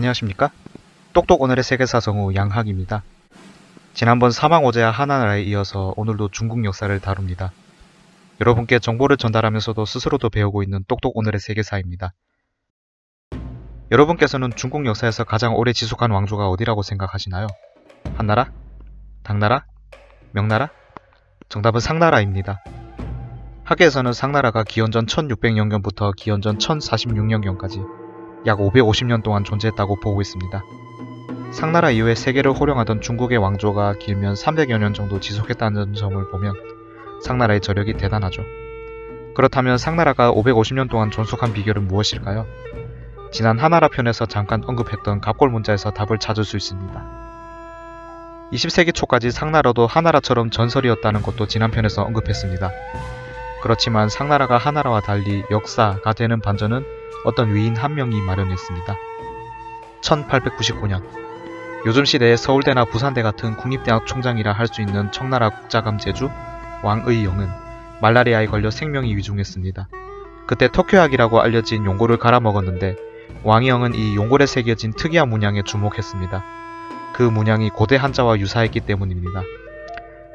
안녕하십니까? 똑똑 오늘의 세계사 정우 양학입니다. 지난번 사망오제와 하나나라에 이어서 오늘도 중국 역사를 다룹니다. 여러분께 정보를 전달하면서도 스스로도 배우고 있는 똑똑 오늘의 세계사입니다. 여러분께서는 중국 역사에서 가장 오래 지속한 왕조가 어디라고 생각하시나요? 한나라? 당나라? 명나라? 정답은 상나라입니다. 학계에서는 상나라가 기원전 1600년경부터 기원전 1046년경까지 약 550년 동안 존재했다고 보고 있습니다. 상나라 이후에 세계를 호령하던 중국의 왕조가 길면 300여 년 정도 지속했다는 점을 보면 상나라의 저력이 대단하죠. 그렇다면 상나라가 550년 동안 존속한 비결은 무엇일까요? 지난 하나라 편에서 잠깐 언급했던 갑골문자에서 답을 찾을 수 있습니다. 20세기 초까지 상나라도 하나라처럼 전설이었다는 것도 지난 편에서 언급했습니다. 그렇지만 상나라가 하나라와 달리 역사가 되는 반전은 어떤 위인 한 명이 마련했습니다. 1899년 요즘 시대의 서울대나 부산대 같은 국립대학 총장이라 할 수 있는 청나라 국자감제주 왕의영은 말라리아에 걸려 생명이 위중했습니다. 그때 터키학이라고 알려진 용골을 갈아먹었는데 왕의영은 이 용골에 새겨진 특이한 문양에 주목했습니다. 그 문양이 고대 한자와 유사했기 때문입니다.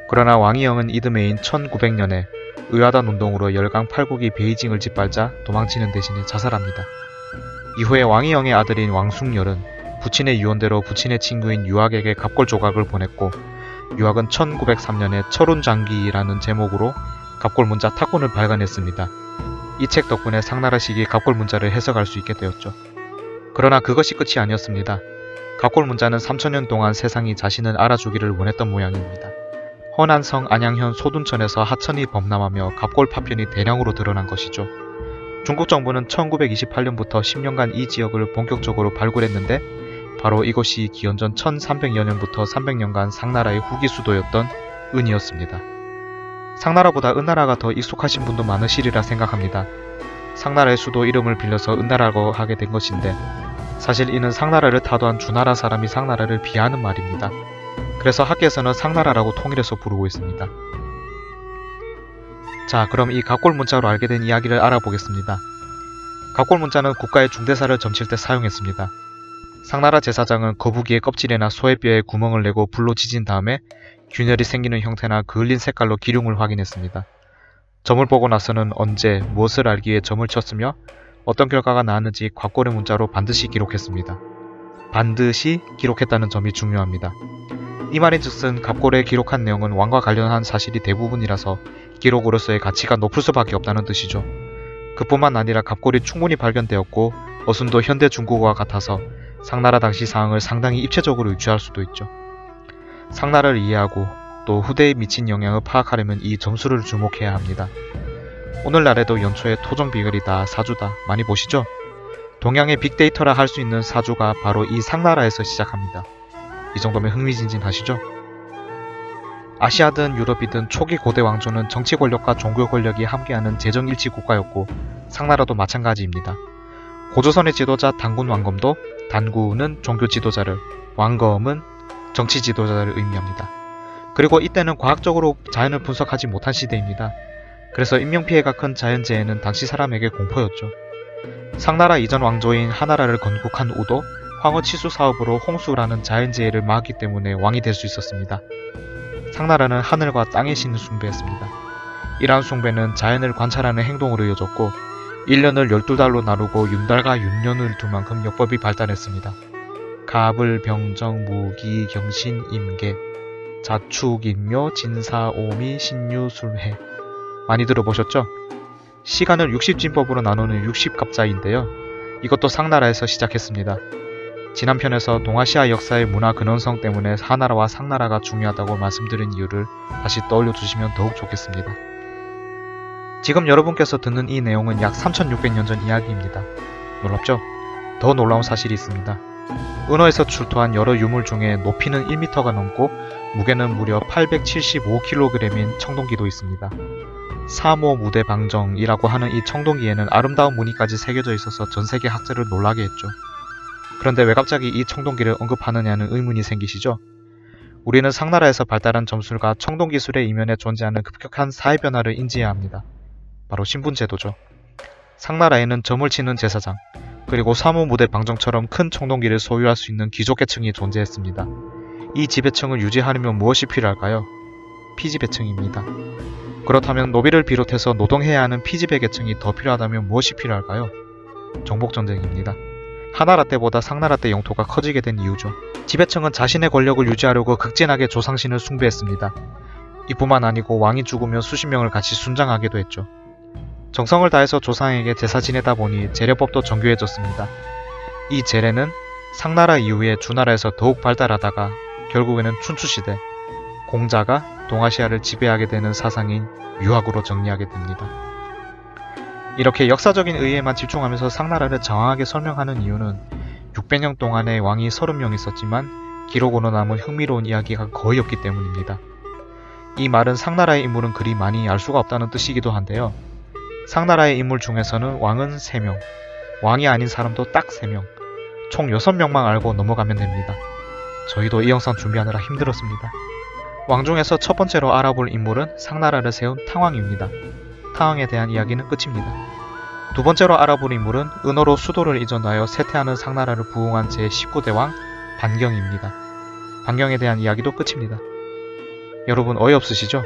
그러나 왕의영은 이듬해인 1900년에 의하단 운동으로 열강 8국이 베이징을 짓밟자 도망치는 대신에 자살합니다. 이후에 왕의영의 아들인 왕숭열은 부친의 유언대로 부친의 친구인 유학에게 갑골 조각을 보냈고 유학은 1903년에 철운장기라는 제목으로 갑골문자 탁본을 발간했습니다. 이 책 덕분에 상나라식이 갑골문자를 해석할 수 있게 되었죠. 그러나 그것이 끝이 아니었습니다. 갑골문자는 3000년 동안 세상이 자신을 알아주기를 원했던 모양입니다. 허난성 안양현 소둔천에서 하천이 범람하며 갑골 파편이 대량으로 드러난 것이죠. 중국 정부는 1928년부터 10년간 이 지역을 본격적으로 발굴했는데 바로 이곳이 기원전 1300여 년부터 300년간 상나라의 후기 수도였던 은이었습니다. 상나라보다 은나라가 더 익숙하신 분도 많으시리라 생각합니다. 상나라의 수도 이름을 빌려서 은나라라고 하게 된 것인데 사실 이는 상나라를 타도한 주나라 사람이 상나라를 비하하는 말입니다. 그래서 학계에서는 상나라라고 통일해서 부르고 있습니다. 자, 그럼 이 갑골문자로 알게 된 이야기를 알아보겠습니다. 갑골문자는 국가의 중대사를 점칠 때 사용했습니다. 상나라 제사장은 거북이의 껍질에나 소의 뼈에 구멍을 내고 불로 지진 다음에 균열이 생기는 형태나 그을린 색깔로 기륭을 확인했습니다. 점을 보고 나서는 언제, 무엇을 알기 위해 점을 쳤으며 어떤 결과가 나왔는지 갑골의 문자로 반드시 기록했습니다. 반드시 기록했다는 점이 중요합니다. 이 말인즉슨 갑골에 기록한 내용은 왕과 관련한 사실이 대부분이라서 기록으로서의 가치가 높을 수밖에 없다는 뜻이죠. 그뿐만 아니라 갑골이 충분히 발견되었고 어순도 현대 중국어와 같아서 상나라 당시 상황을 상당히 입체적으로 유추할 수도 있죠. 상나라를 이해하고 또 후대에 미친 영향을 파악하려면 이 점수를 주목해야 합니다. 오늘날에도 연초에 토종 비결이다, 사주다 많이 보시죠? 동양의 빅데이터라 할 수 있는 사주가 바로 이 상나라에서 시작합니다. 이 정도면 흥미진진하시죠? 아시아든 유럽이든 초기 고대 왕조는 정치 권력과 종교 권력이 함께하는 재정일치 국가였고 상나라도 마찬가지입니다. 고조선의 지도자 단군 왕검도 단군은 종교 지도자를, 왕검은 정치 지도자를 의미합니다. 그리고 이때는 과학적으로 자연을 분석하지 못한 시대입니다. 그래서 인명피해가 큰 자연재해는 당시 사람에게 공포였죠. 상나라 이전 왕조인 하나라를 건국한 우도 황허치수 사업으로 홍수라는 자연재해를 막았기 때문에 왕이 될 수 있었습니다. 상나라는 하늘과 땅의 신을 숭배했습니다. 이러한 숭배는 자연을 관찰하는 행동으로 이어졌고 1년을 12달로 나누고 윤달과 윤년을 둘 만큼 역법이 발달했습니다. 갑을, 병정, 무기, 경신, 임계, 자축, 인묘, 진사, 오미, 신유, 술해 많이 들어보셨죠? 시간을 60진법으로 나누는 60갑자인데요. 이것도 상나라에서 시작했습니다. 지난 편에서 동아시아 역사의 문화 근원성 때문에 하나라와 상나라가 중요하다고 말씀드린 이유를 다시 떠올려 주시면 더욱 좋겠습니다. 지금 여러분께서 듣는 이 내용은 약 3600년 전 이야기입니다. 놀랍죠? 더 놀라운 사실이 있습니다. 은어에서 출토한 여러 유물 중에 높이는 1m가 넘고 무게는 무려 875kg인 청동기도 있습니다. 사모 무대 방정이라고 하는 이 청동기에는 아름다운 무늬까지 새겨져 있어서 전세계 학자를 놀라게 했죠. 그런데 왜 갑자기 이 청동기를 언급하느냐는 의문이 생기시죠? 우리는 상나라에서 발달한 점술과 청동기술의 이면에 존재하는 급격한 사회 변화를 인지해야 합니다. 바로 신분제도죠. 상나라에는 점을 치는 제사장, 그리고 사무무대 방정처럼 큰 청동기를 소유할 수 있는 귀족계층이 존재했습니다. 이 지배층을 유지하려면 무엇이 필요할까요? 피지배층입니다. 그렇다면 노비를 비롯해서 노동해야 하는 피지배 계층이 더 필요하다면 무엇이 필요할까요? 정복전쟁입니다. 하나라 때보다 상나라 때 영토가 커지게 된 이유죠. 지배층은 자신의 권력을 유지하려고 극진하게 조상신을 숭배했습니다. 이뿐만 아니고 왕이 죽으면 수십 명을 같이 순장하기도 했죠. 정성을 다해서 조상에게 제사 지내다 보니 제례법도 정교해졌습니다. 이 제례는 상나라 이후에 주나라에서 더욱 발달하다가 결국에는 춘추시대 공자가 동아시아를 지배하게 되는 사상인 유학으로 정리하게 됩니다. 이렇게 역사적인 의의에만 집중하면서 상나라를 장황하게 설명하는 이유는 600년 동안의 왕이 30명 있었지만 기록으로 남은 흥미로운 이야기가 거의 없기 때문입니다. 이 말은 상나라의 인물은 그리 많이 알 수가 없다는 뜻이기도 한데요. 상나라의 인물 중에서는 왕은 3명, 왕이 아닌 사람도 딱 3명, 총 6명만 알고 넘어가면 됩니다. 저희도 이 영상 준비하느라 힘들었습니다. 왕 중에서 첫 번째로 알아볼 인물은 상나라를 세운 탕왕입니다. 탕왕에 대한 이야기는 끝입니다. 두 번째로 알아볼 인물은 은어로 수도를 이전하여 쇠퇴하는 상나라를 부흥한 제19대 왕 반경입니다. 반경에 대한 이야기도 끝입니다. 여러분 어이없으시죠?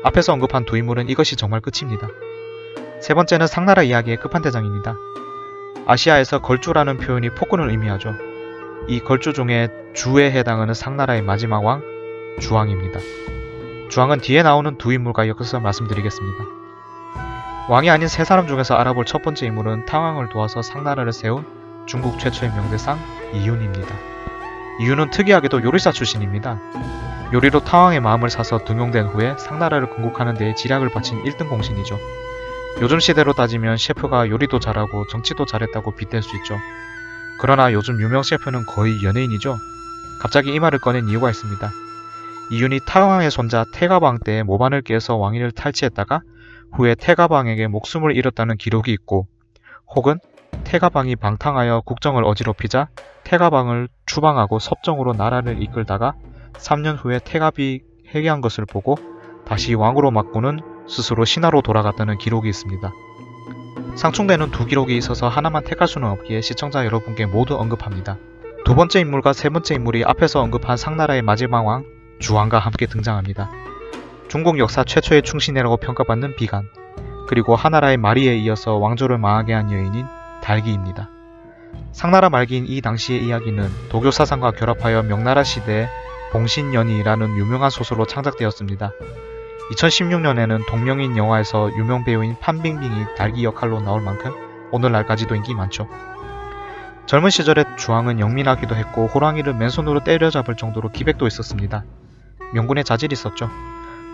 앞에서 언급한 두 인물은 이것이 정말 끝입니다. 세 번째는 상나라 이야기의 끝판대장입니다. 아시아에서 걸주라는 표현이 폭군을 의미하죠. 이 걸주 중에 주에 해당하는 상나라의 마지막 왕 주왕입니다. 주왕은 뒤에 나오는 두 인물과 엮어서 말씀드리겠습니다. 왕이 아닌 세 사람 중에서 알아볼 첫 번째 인물은 탕왕을 도와서 상나라를 세운 중국 최초의 명대상 이윤입니다. 이윤은 특이하게도 요리사 출신입니다. 요리로 탕왕의 마음을 사서 등용된 후에 상나라를 건국하는 데에 지략을 바친 1등 공신이죠. 요즘 시대로 따지면 셰프가 요리도 잘하고 정치도 잘했다고 빗댈 수 있죠. 그러나 요즘 유명 셰프는 거의 연예인이죠. 갑자기 이 말을 꺼낸 이유가 있습니다. 이윤이 탕왕의 손자 태가방 때 모반을 깨서 왕위를 탈취했다가 후에 태가방에게 목숨을 잃었다는 기록이 있고, 혹은 태가방이 방탕하여 국정을 어지럽히자 태가방을 추방하고 섭정으로 나라를 이끌다가 3년 후에 태갑이 회개한 것을 보고 다시 왕으로 바꾸는 스스로 신하로 돌아갔다는 기록이 있습니다. 상충되는 두 기록이 있어서 하나만 택할 수는 없기에 시청자 여러분께 모두 언급합니다. 두 번째 인물과 세 번째 인물이 앞에서 언급한 상나라의 마지막 왕 주왕과 함께 등장합니다. 중국 역사 최초의 충신이라고 평가받는 비간, 그리고 하나라의 마리에 이어서 왕조를 망하게 한 여인인 달기입니다. 상나라 말기인 이 당시의 이야기는 도교 사상과 결합하여 명나라 시대의 봉신연희라는 유명한 소설로 창작되었습니다. 2016년에는 동명인 영화에서 유명 배우인 판빙빙이 달기 역할로 나올 만큼 오늘날까지도 인기 많죠. 젊은 시절에 주왕은 영민하기도 했고 호랑이를 맨손으로 때려잡을 정도로 기백도 있었습니다. 명군의 자질이 있었죠.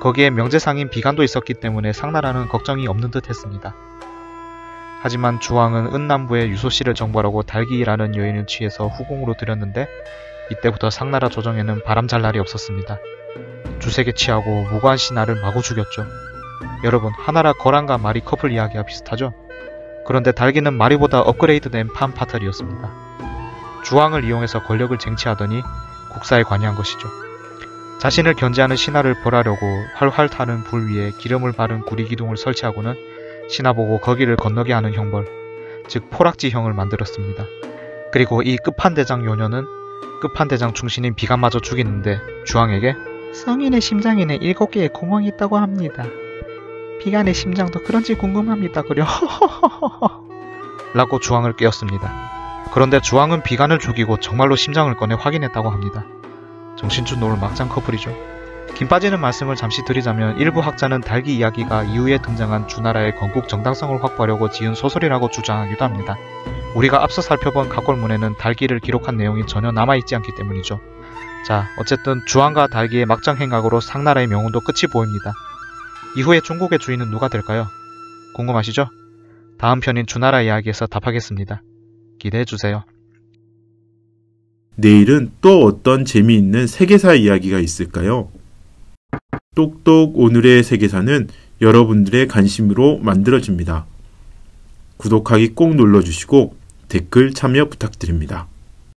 거기에 명제상인 비간도 있었기 때문에 상나라는 걱정이 없는 듯 했습니다. 하지만 주왕은 은남부의 유소씨를 정벌하고 달기라는 여인을 취해서 후궁으로 들였는데 이때부터 상나라 조정에는 바람 잘 날이 없었습니다. 주색에 취하고 무고한 신하를 마구 죽였죠. 여러분, 하나라 거란과 마리 커플 이야기와 비슷하죠? 그런데 달기는 마리보다 업그레이드된 판파탈이었습니다. 주왕을 이용해서 권력을 쟁취하더니 국사에 관여한 것이죠. 자신을 견제하는 신하를 벌하려고 활활 타는 불 위에 기름을 바른 구리기둥을 설치하고는 신하 보고 거기를 건너게 하는 형벌, 즉 포락지형을 만들었습니다. 그리고 이 끝판대장 요녀는 끝판대장 충신인 비간마저 죽이는데 주왕에게 성인의 심장에는 7개의 구멍이 있다고 합니다. 비간의 심장도 그런지 궁금합니다. 그려 라고 주왕을 깨웠습니다. 그런데 주왕은 비간을 죽이고 정말로 심장을 꺼내 확인했다고 합니다. 정신줄 놓을 막장 커플이죠. 김 빠지는 말씀을 잠시 드리자면 일부 학자는 달기 이야기가 이후에 등장한 주나라의 건국 정당성을 확보하려고 지은 소설이라고 주장하기도 합니다. 우리가 앞서 살펴본 각골문에는 달기를 기록한 내용이 전혀 남아있지 않기 때문이죠. 자, 어쨌든 주왕과 달기의 막장 행각으로 상나라의 명운도 끝이 보입니다. 이후에 중국의 주인은 누가 될까요? 궁금하시죠? 다음 편인 주나라 이야기에서 답하겠습니다. 기대해주세요. 내일은 또 어떤 재미있는 세계사 이야기가 있을까요? 똑똑 오늘의 세계사는 여러분들의 관심으로 만들어집니다. 구독하기 꼭 눌러주시고 댓글 참여 부탁드립니다.